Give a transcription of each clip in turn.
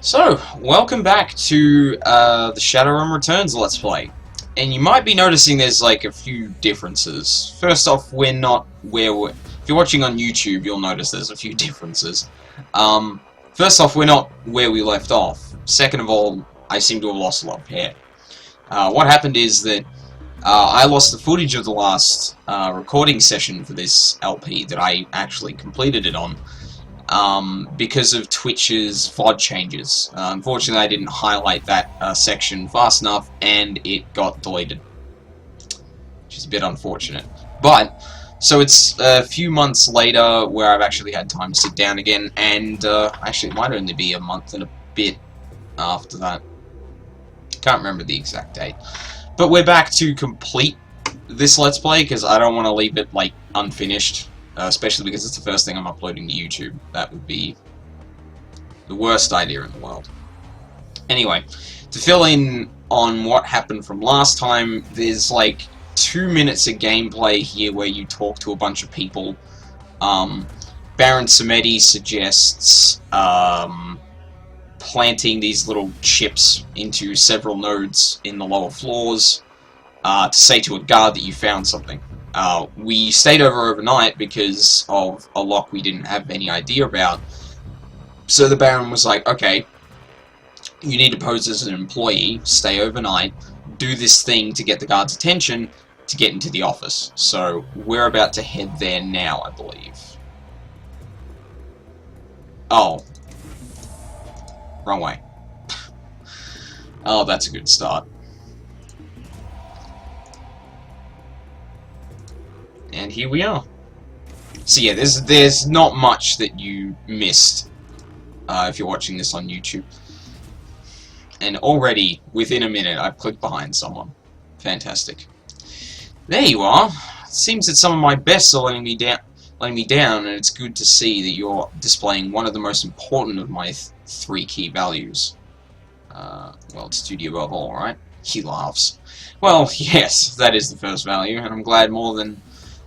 So, welcome back to the Shadowrun Returns Let's Play. And you might be noticing there's like a few differences. First off, we're not where we're... If you're watching on YouTube, you'll notice there's a few differences. First off, we're not where we left off. Second of all, I seem to have lost a lot of hair. What happened is that I lost the footage of the last recording session for this LP that I actually completed it on. Because of Twitch's VOD changes. Unfortunately, I didn't highlight that section fast enough, and it got deleted. Which is a bit unfortunate. But, so it's a few months later where I've actually had time to sit down again, and actually it might only be a month and a bit after that. Can't remember the exact date. But we're back to complete this Let's Play, because I don't want to leave it, like, unfinished. Especially because it's the first thing I'm uploading to YouTube. That would be the worst idea in the world. Anyway, to fill in on what happened from last time, there's like 2 minutes of gameplay here where you talk to a bunch of people. Baron Samedi suggests planting these little chips into several nodes in the lower floors to say to a guard that you found something. We stayed overnight because of a lock we didn't have any idea about. So the Baron was like, okay, you need to pose as an employee, stay overnight, do this thing to get the guard's attention to get into the office. So we're about to head there now, I believe. Oh. Wrong way. Oh, that's a good start. And here we are. So yeah, there's not much that you missed if you're watching this on YouTube. And already, within a minute, I've clicked behind someone. Fantastic. There you are. It seems that some of my bests are letting me down, and it's good to see that you're displaying one of the most important of my three key values. Well, it's duty above all, right? He laughs. Well, yes, that is the first value, and I'm glad more than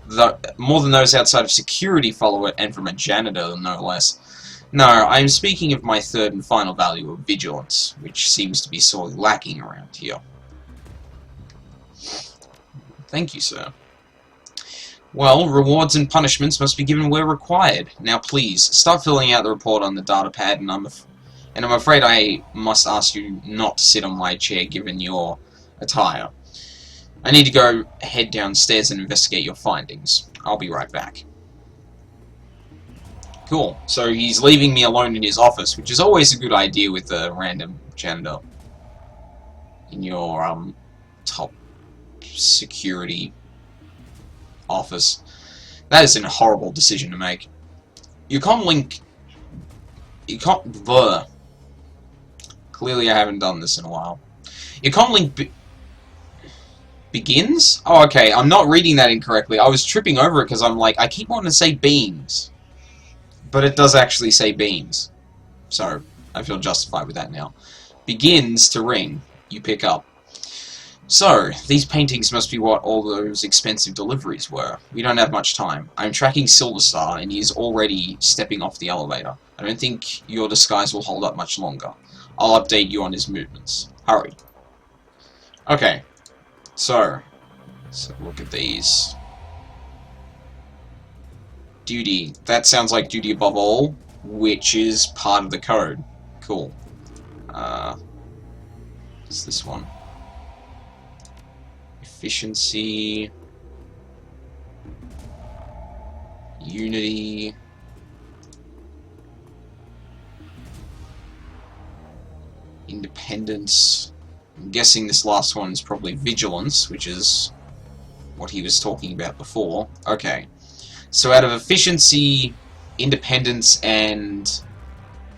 those outside of security follow it, and from a janitor, no less. No, I am speaking of my third and final value of vigilance, which seems to be sorely lacking around here. Thank you, sir. Well, rewards and punishments must be given where required. Now please, start filling out the report on the data pad, and I'm afraid I must ask you not to sit on my chair given your attire. I need to go head downstairs and investigate your findings. I'll be right back. Cool. So he's leaving me alone in his office, which is always a good idea with a random janitor in your top security office. That is a horrible decision to make. You can't link... You can't... Blur. Clearly I haven't done this in a while. You can't link... Begins? Oh, okay, I'm not reading that incorrectly. I was tripping over it because I'm like, I keep wanting to say beams. But it does actually say beams. So, I feel justified with that now. Begins to ring. You pick up. So, these paintings must be what all those expensive deliveries were. We don't have much time. I'm tracking Silverstar, and he is already stepping off the elevator. I don't think your disguise will hold up much longer. I'll update you on his movements. Hurry. Okay. So, let's have a look at these. Duty. That sounds like duty above all, which is part of the code. Cool. What's this one? Efficiency. Unity. Independence. I'm guessing this last one is probably vigilance, which is what he was talking about before. Okay. So out of efficiency, independence, and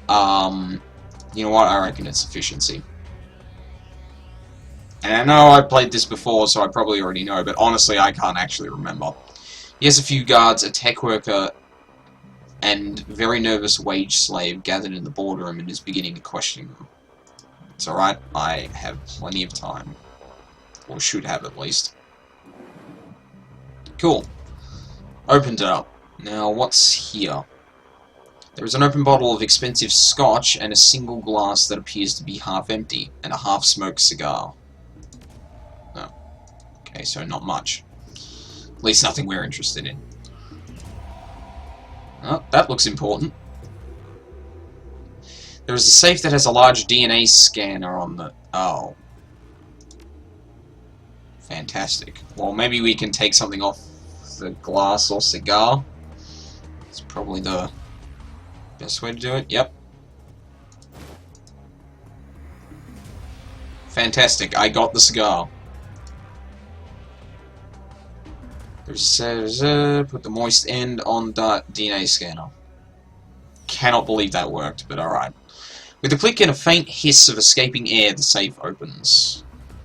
you know what? I reckon it's efficiency. And I know I played this before, so I probably already know, but honestly, I can't actually remember. He has a few guards, a tech worker, and very nervous wage slave gathered in the boardroom and is beginning to question them. It's alright, I have plenty of time. Or should have, at least. Cool. Opened it up. Now, what's here? There is an open bottle of expensive scotch and a single glass that appears to be half empty, and a half-smoked cigar. Oh. Okay, so not much. At least nothing we're interested in. Oh, that looks important. There is a safe that has a large DNA scanner on the... Oh. Fantastic. Well, maybe we can take something off the glass or cigar. It's probably the best way to do it. Yep. Fantastic. I got the cigar. Put the moist end on the DNA scanner. Cannot believe that worked, but alright. With a click and a faint hiss of escaping air, the safe opens.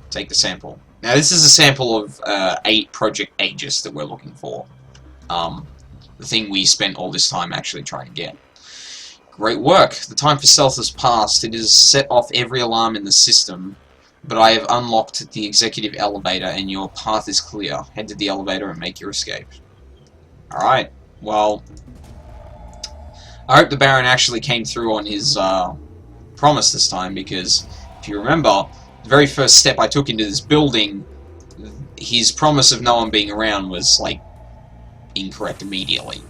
Take the sample. Now, this is a sample of 8 Project Aegis that we're looking for. The thing we spent all this time actually trying to get. Great work. The time for stealth has passed. It has set off every alarm in the system, but I have unlocked the executive elevator and your path is clear. Head to the elevator and make your escape. Alright, well, I hope the Baron actually came through on his promise this time, because if you remember, the very first step I took into this building, his promise of no one being around was, like, incorrect immediately.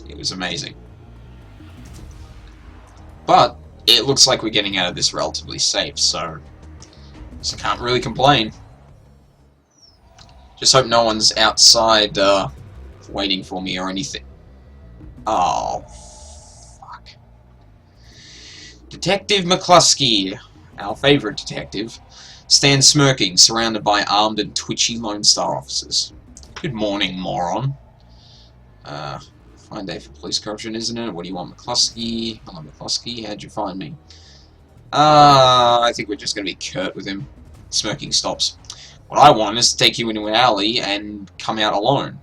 It was amazing. But it looks like we're getting out of this relatively safe, so can't really complain. Just hope no one's outside waiting for me or anything. Oh, fuck. Detective McCluskey, our favorite detective, stands smirking, surrounded by armed and twitchy Lone Star officers. Good morning, moron. Fine day for police corruption, isn't it? What do you want, McCluskey? Hello, McCluskey. How'd you find me? I think we're just going to be curt with him. Smirking stops. What I want is to take you into an alley and come out alone.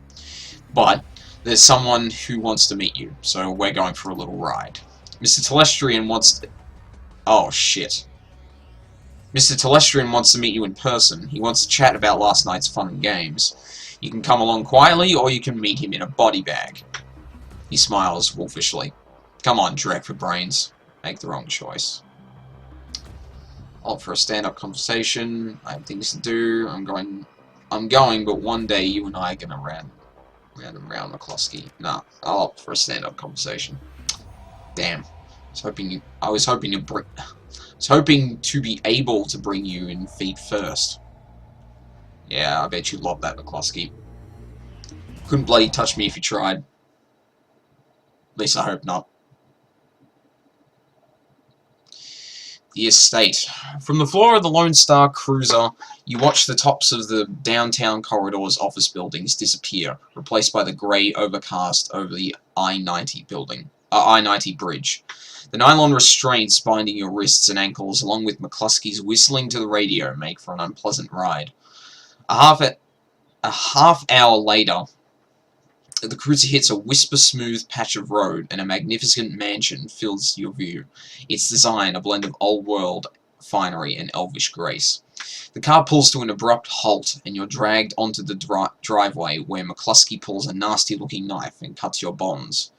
But there's someone who wants to meet you, so we're going for a little ride. Mr. Telestrian wants to... Oh, shit. Mr. Telestrian wants to meet you in person. He wants to chat about last night's fun and games. You can come along quietly, or you can meet him in a body bag. He smiles wolfishly. Come on, Drek for brains. Make the wrong choice. Opt for a stand-up conversation. I have things to do. I'm going, but one day you and I are gonna round McCluskey. Nah, I'll opt for a stand-up conversation. Damn. I was hoping to be able to bring you in feet first. Yeah, I bet you love that, McCluskey. Couldn't bloody touch me if you tried. At least I hope not. The estate. From the floor of the Lone Star cruiser, you watch the tops of the downtown corridor's office buildings disappear, replaced by the grey overcast over the I-90 bridge. The nylon restraints binding your wrists and ankles, along with McCluskey's whistling to the radio, make for an unpleasant ride. A half hour later, the cruiser hits a whisper-smooth patch of road, and a magnificent mansion fills your view. Its design, a blend of old-world finery and elvish grace. The car pulls to an abrupt halt, and you're dragged onto the driveway, where McCluskey pulls a nasty-looking knife and cuts your bonds.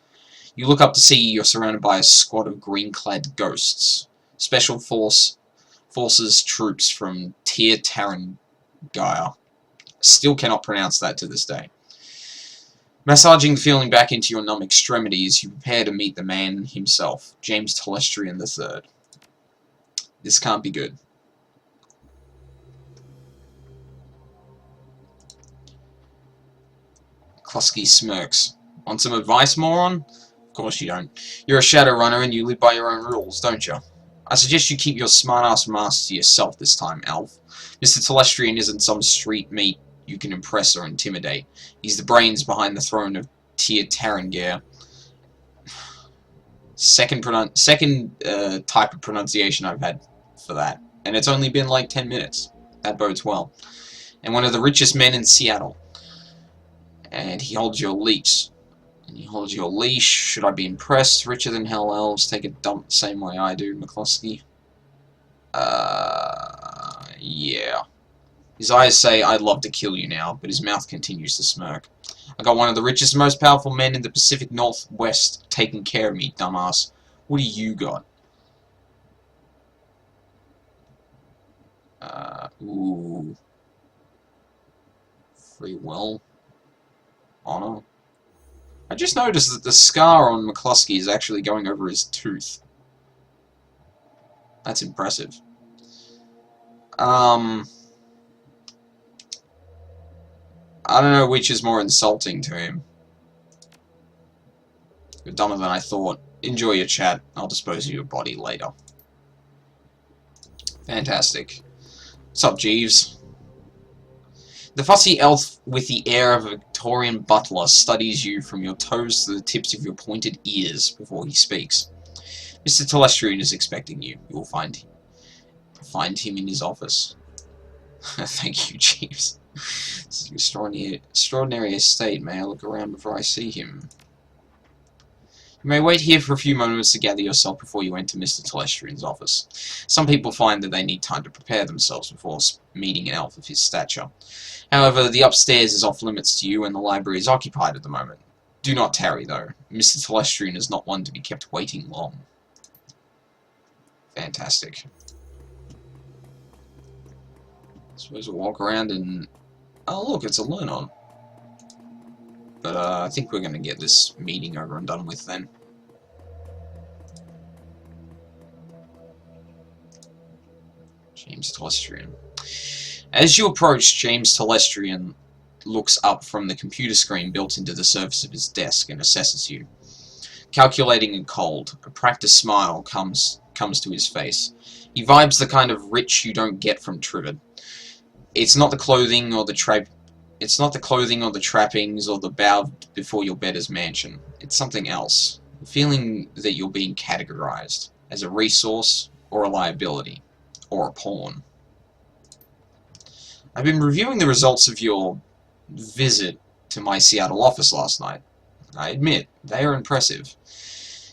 You look up to see you're surrounded by a squad of green-clad ghosts. Special Forces troops from Tir Tarangaya. Still cannot pronounce that to this day. Massaging the feeling back into your numb extremities, you prepare to meet the man himself, James Telestrian III. This can't be good. Kluski smirks. Want some advice, moron? Of course you don't. You're a Shadowrunner and you live by your own rules, don't you? I suggest you keep your smart-ass remarks to yourself this time, Alf. Mr. Telestrian isn't some street meat you can impress or intimidate. He's the brains behind the throne of Tir Tarangaya. Second type of pronunciation I've had for that. And it's only been like 10 minutes. That bodes well. And one of the richest men in Seattle. And he holds your leash. Should I be impressed? Richer than hell elves. Take a dump the same way I do, McCluskey. Yeah. His eyes say, "I'd love to kill you now," but his mouth continues to smirk. "I got one of the richest and most powerful men in the Pacific Northwest taking care of me, dumbass. What do you got?" Ooh. Free will. Honor. I just noticed that the scar on McCluskey is actually going over his tooth. That's impressive. I don't know which is more insulting to him. You're dumber than I thought. Enjoy your chat. I'll dispose of your body later. Fantastic. What's up, Jeeves? The fussy elf with the air of a Victorian butler studies you from your toes to the tips of your pointed ears before he speaks. "Mr. Telestrian is expecting you. You will find him in his office." Thank you, Jeeves. This is an extraordinary estate. May I look around before I see him? You may wait here for a few moments to gather yourself before you enter Mr. Telestrian's office. Some people find that they need time to prepare themselves before meeting an elf of his stature. However, the upstairs is off limits to you and the library is occupied at the moment. Do not tarry, though. Mr. Telestrian is not one to be kept waiting long. Fantastic. I suppose we'll walk around and... Oh, look, it's a learn-on. But I think we're going to get this meeting over and done with then. James Telestrian. As you approach, James Telestrian looks up from the computer screen built into the surface of his desk and assesses you. Calculating and cold, a practiced smile comes to his face. He vibes the kind of rich you don't get from Trivet. It's not the clothing or the trappings or the bow before your betters mansion. It's something else. The feeling that you're being categorized as a resource or a liability or a pawn. I've been reviewing the results of your visit to my Seattle office last night. I admit, they are impressive.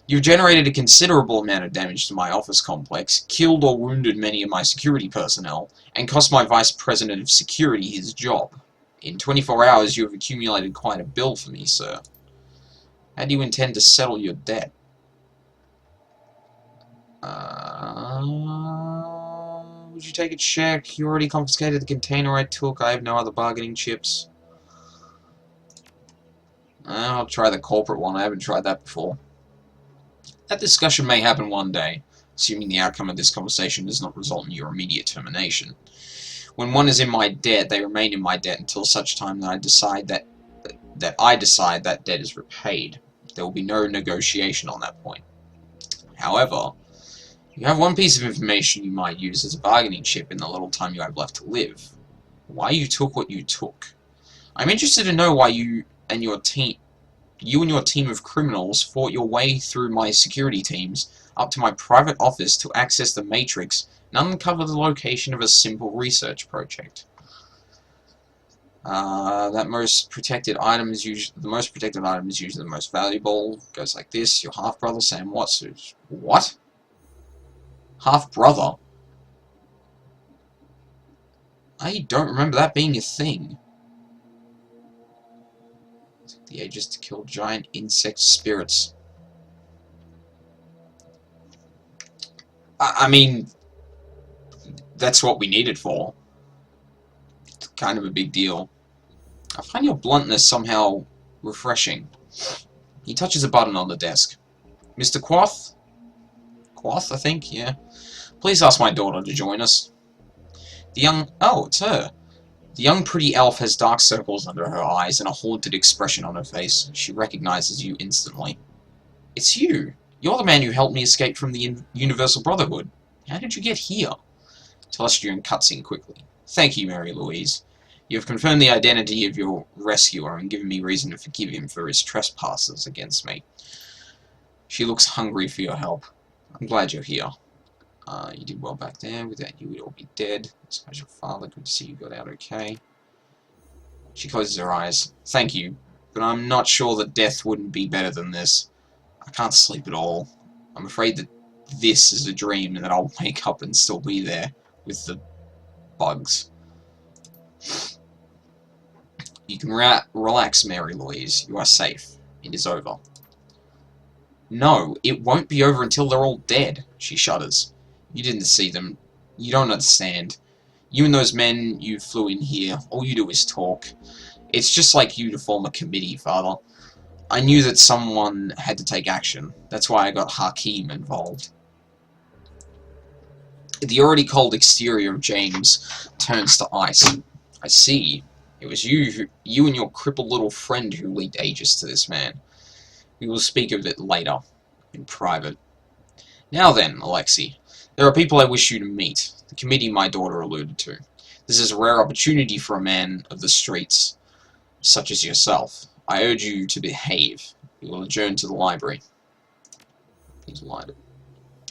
You've generated a considerable amount of damage to my office complex, killed or wounded many of my security personnel, and cost my Vice President of Security his job. In 24 hours, you have accumulated quite a bill for me, sir. How do you intend to settle your debt? Would you take a check? You already confiscated the container I took. I have no other bargaining chips. I'll try the corporate one. I haven't tried that before. That discussion may happen one day, assuming the outcome of this conversation does not result in your immediate termination. When one is in my debt, they remain in my debt until such time that I decide that debt is repaid. There will be no negotiation on that point. However, you have one piece of information you might use as a bargaining chip in the little time you have left to live. Why you took what you took. I'm interested to know why you and your team of criminals fought your way through my security teams up to my private office to access the Matrix and uncover the location of a simple research project. The most protected item is usually the most valuable. Goes like this. Your half-brother, Sam Watson. What? Half-brother? I don't remember that being a thing. Took the Aegis to kill giant insect spirits. I mean, that's what we need it for. It's kind of a big deal. I find your bluntness somehow refreshing. He touches a button on the desk. Mr. Quoth? Quoth, I think, yeah. Please ask my daughter to join us. Oh, it's her. The young pretty elf has dark circles under her eyes and a haunted expression on her face. She recognizes you instantly. It's you. You're the man who helped me escape from the Universal Brotherhood. How did you get here? Telestrian cuts in quickly. Thank you, Mary Louise. You have confirmed the identity of your rescuer and given me reason to forgive him for his trespasses against me. She looks hungry for your help. I'm glad you're here. You did well back there. Without you, we'd all be dead. How's your father? Good to see you got out okay. She closes her eyes. Thank you, but I'm not sure that death wouldn't be better than this. I can't sleep at all. I'm afraid that this is a dream and that I'll wake up and still be there with the bugs. You can relax, Mary Louise. You are safe. It is over. No, it won't be over until they're all dead, she shudders. You didn't see them. You don't understand. You and those men you flew in here, all you do is talk. It's just like you to form a committee, Father. I knew that someone had to take action. That's why I got Hakim involved. The already cold exterior of James turns to ice. I see. It was you and your crippled little friend who leaked Aegis to this man. We will speak of it later, in private. Now then, Alexei, there are people I wish you to meet. The committee my daughter alluded to. This is a rare opportunity for a man of the streets, such as yourself. I urge you to behave. We will adjourn to the library. He's lighted.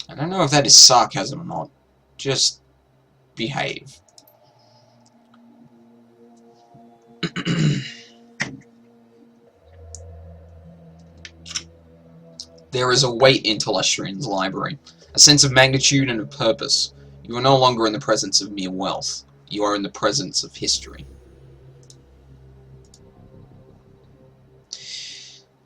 I don't know if that is sarcasm or not. Just behave. There is a weight in Telestrian's library, a sense of magnitude and of purpose. You are no longer in the presence of mere wealth. You are in the presence of history.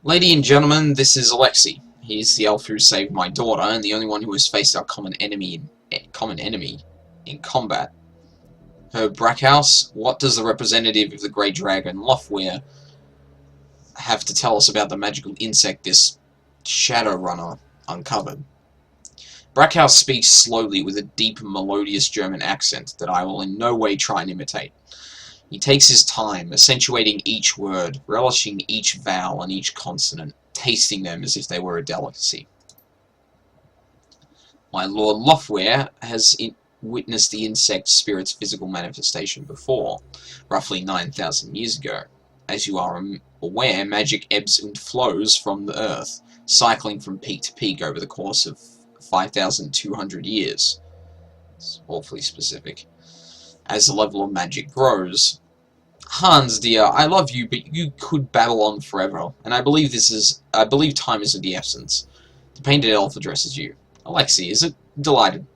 Lady and gentlemen, this is Alexei. He is the elf who saved my daughter, and the only one who has faced our common enemy in combat. Herr Brackhouse, what does the representative of the Grey Dragon, Lofweir, have to tell us about the magical insect this Shadowrunner uncovered? Brackhouse speaks slowly with a deep, melodious German accent that I will in no way try and imitate. He takes his time, accentuating each word, relishing each vowel and each consonant, tasting them as if they were a delicacy. My Lord Lofweir has witnessed the insect spirit's physical manifestation before, roughly 9,000 years ago. As you are aware, magic ebbs and flows from the earth, cycling from peak to peak over the course of 5,200 years. It's awfully specific. As the level of magic grows. Hans, dear, I love you, but you could babble on forever, and I believe time is of the essence. The painted elf addresses you. Alexei, is it? Delighted.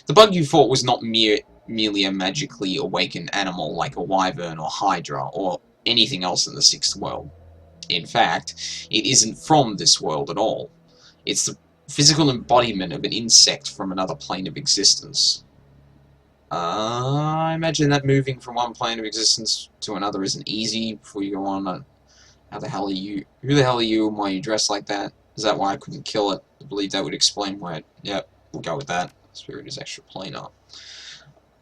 The bug you fought was not merely a magically awakened animal like a wyvern or hydra, or anything else in the sixth world. In fact, it isn't from this world at all. It's the physical embodiment of an insect from another plane of existence. I imagine that moving from one plane of existence to another isn't easy. Before you go on, how the hell are you? Who the hell are you and why are you dressed like that? Is that why I couldn't kill it? I believe that would explain why yep, we'll go with that. Spirit is extra planar.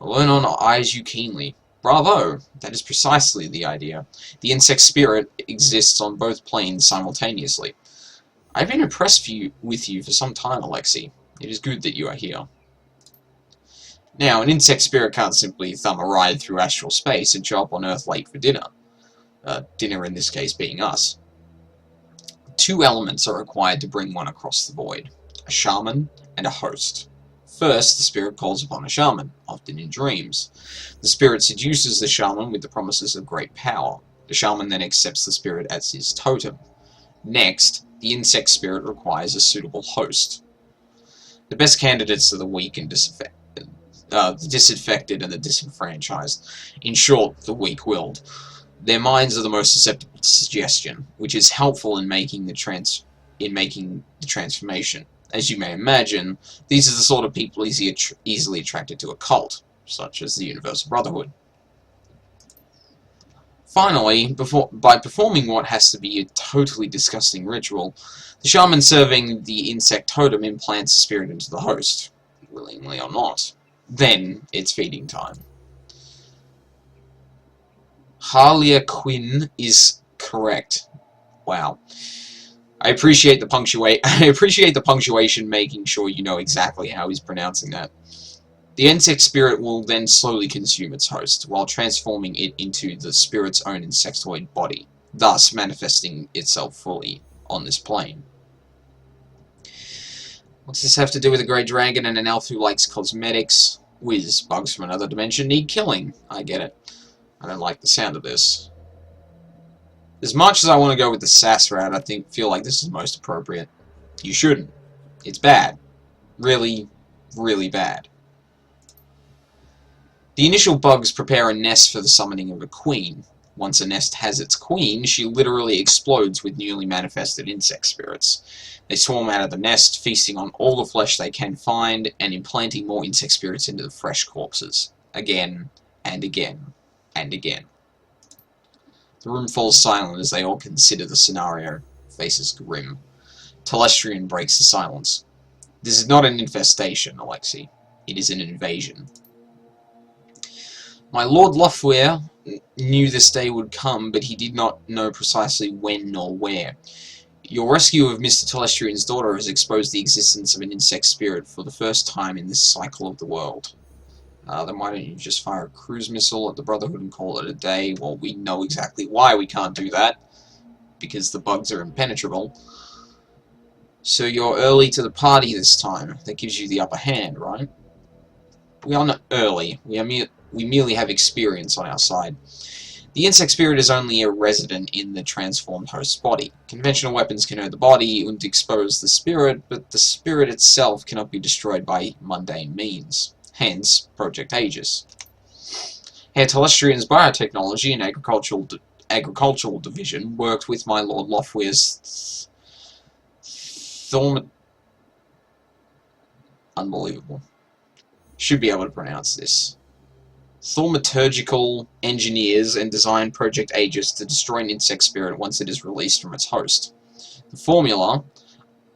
Learn eyes you keenly. Bravo! That is precisely the idea. The insect spirit exists on both planes simultaneously. I've been impressed with you for some time, Alexei. It is good that you are here. Now, an insect spirit can't simply thumb a ride through astral space and show up on Earth late for dinner. Dinner in this case being us. Two elements are required to bring one across the void. A shaman and a host. First, the spirit calls upon a shaman, often in dreams. The spirit seduces the shaman with the promises of great power. The shaman then accepts the spirit as his totem. Next, the insect spirit requires a suitable host. The best candidates are the weak and the disaffected and the disenfranchised. In short, the weak-willed. Their minds are the most susceptible to suggestion, which is helpful in making the transformation. As you may imagine, these are the sort of people easily attracted to a cult, such as the Universal Brotherhood. Finally, by performing what has to be a totally disgusting ritual, the shaman serving the insect totem implants the spirit into the host, willingly or not. Then, it's feeding time. Harlia Quinn is correct. Wow. I appreciate the punctuation, making sure you know exactly how he's pronouncing that. The insect spirit will then slowly consume its host, while transforming it into the spirit's own insectoid body, thus manifesting itself fully on this plane. What's this have to do with a grey dragon and an elf who likes cosmetics? Whiz, bugs from another dimension need killing. I get it. I don't like the sound of this. As much as I want to go with the sass route, I feel like this is most appropriate. You shouldn't. It's bad. Really, really bad. The initial bugs prepare a nest for the summoning of a queen. Once a nest has its queen, she literally explodes with newly manifested insect spirits. They swarm out of the nest, feasting on all the flesh they can find, and implanting more insect spirits into the fresh corpses. Again, and again, and again. The room falls silent as they all consider the scenario. Faces grim. Telestrian breaks the silence. This is not an infestation, Alexei. It is an invasion. My Lord Lufware knew this day would come, but he did not know precisely when nor where. Your rescue of Mr. Telestrian's daughter has exposed the existence of an insect spirit for the first time in this cycle of the world. Then why don't you just fire a cruise missile at the Brotherhood and call it a day? Well, we know exactly why we can't do that. Because the bugs are impenetrable. So you're early to the party this time. That gives you the upper hand, right? We are not early. We merely have experience on our side. The insect spirit is only a resident in the transformed host's body. Conventional weapons can hurt the body and expose the spirit, but the spirit itself cannot be destroyed by mundane means. Hence, Project Aegis. Herr Telestrian's biotechnology and agricultural division worked with my Lord Lofwere's unbelievable. Should be able to pronounce this. Thaumaturgical engineers and designed Project Aegis to destroy an insect spirit once it is released from its host. The formula,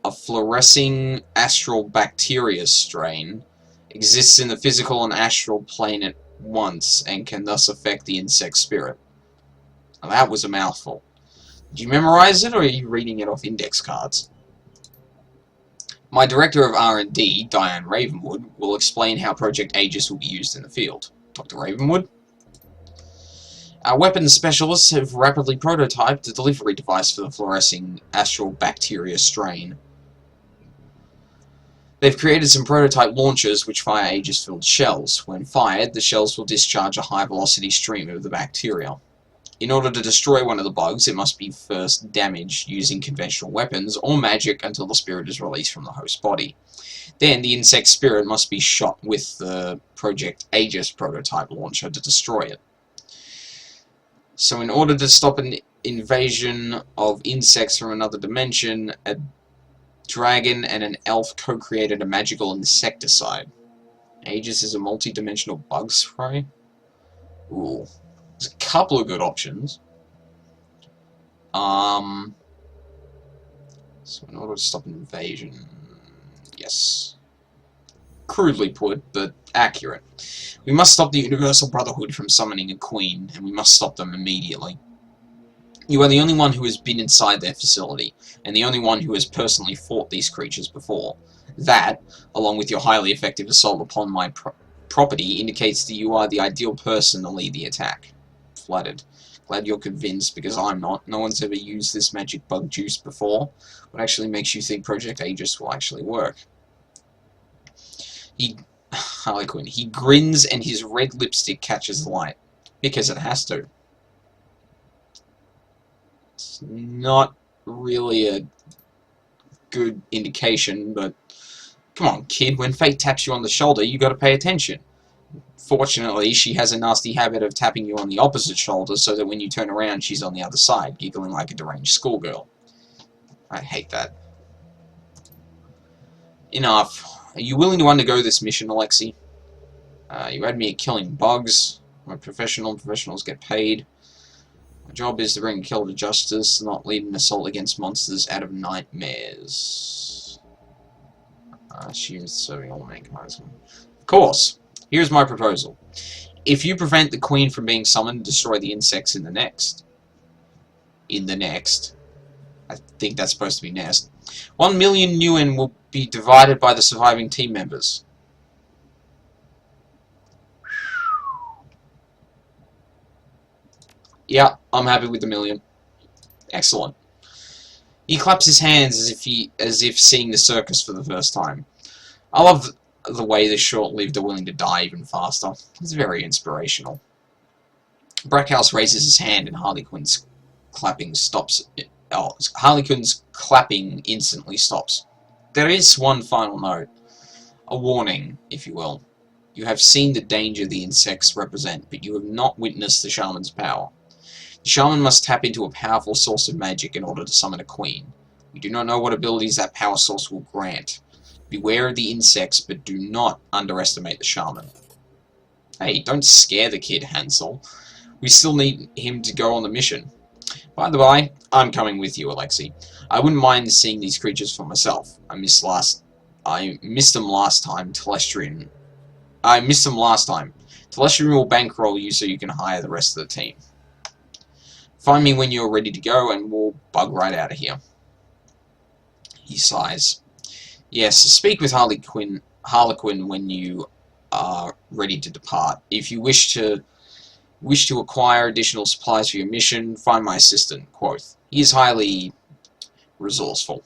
a fluorescing astral bacteria strain, exists in the physical and astral plane at once and can thus affect the insect spirit. Now that was a mouthful. Did you memorize it, or are you reading it off index cards? My Director of R&D, Diane Ravenwood, will explain how Project Aegis will be used in the field. Dr. Ravenwood? Our weapons specialists have rapidly prototyped a delivery device for the fluorescing astral bacteria strain. They've created some prototype launchers which fire Aegis-filled shells. When fired, the shells will discharge a high-velocity stream of the bacteria. In order to destroy one of the bugs, it must be first damaged using conventional weapons or magic until the spirit is released from the host body. Then the insect spirit must be shot with the Project Aegis prototype launcher to destroy it. So in order to stop an invasion of insects from another dimension, a dragon and an elf co-created a magical insecticide. Aegis is a multi-dimensional bug spray? Ooh. There's a couple of good options. So in order to stop an invasion... Yes. Crudely put, but accurate. We must stop the Universal Brotherhood from summoning a queen, and we must stop them immediately. You are the only one who has been inside their facility, and the only one who has personally fought these creatures before. That, along with your highly effective assault upon my property, indicates that you are the ideal person to lead the attack. Flattered. Glad you're convinced, because I'm not. No one's ever used this magic bug juice before. What actually makes you think Project Aegis will actually work? Harlequin. He grins and his red lipstick catches the light. Because it has to. It's not really a good indication, but come on, kid, when fate taps you on the shoulder, you gotta pay attention. Fortunately, she has a nasty habit of tapping you on the opposite shoulder so that when you turn around, she's on the other side, giggling like a deranged schoolgirl. I hate that. Enough. Are you willing to undergo this mission, Alexei? You had me at killing bugs. I'm a professional. Professionals get paid. My job is to bring a killer to justice, not lead an assault against monsters out of nightmares. Assumes serving all mankind. Of course. Here's my proposal. If you prevent the queen from being summoned, destroy the insects in the next. I think that's supposed to be nest. 1 million Nguyen will be divided by the surviving team members. Yeah, I'm happy with the million. Excellent. He claps his hands as if seeing the circus for the first time. I love the way the short-lived are willing to die even faster. It's very inspirational. Brackhouse raises his hand and Harlequin's clapping stops. Harlequin's clapping instantly stops. There is one final note. A warning, if you will. You have seen the danger the insects represent, but you have not witnessed the shaman's power. The shaman must tap into a powerful source of magic in order to summon a queen. We do not know what abilities that power source will grant. Beware of the insects, but do not underestimate the shaman. Hey, don't scare the kid, Hansel. We still need him to go on the mission. By the by, I'm coming with you, Alexei. I wouldn't mind seeing these creatures for myself. I missed them last time. Telestrian will bankroll you so you can hire the rest of the team. Find me when you're ready to go, and we'll bug right out of here. He sighs. Yes, speak with Harlequin when you are ready to depart. If you wish to acquire additional supplies for your mission, find my assistant, Quoth. He is highly resourceful.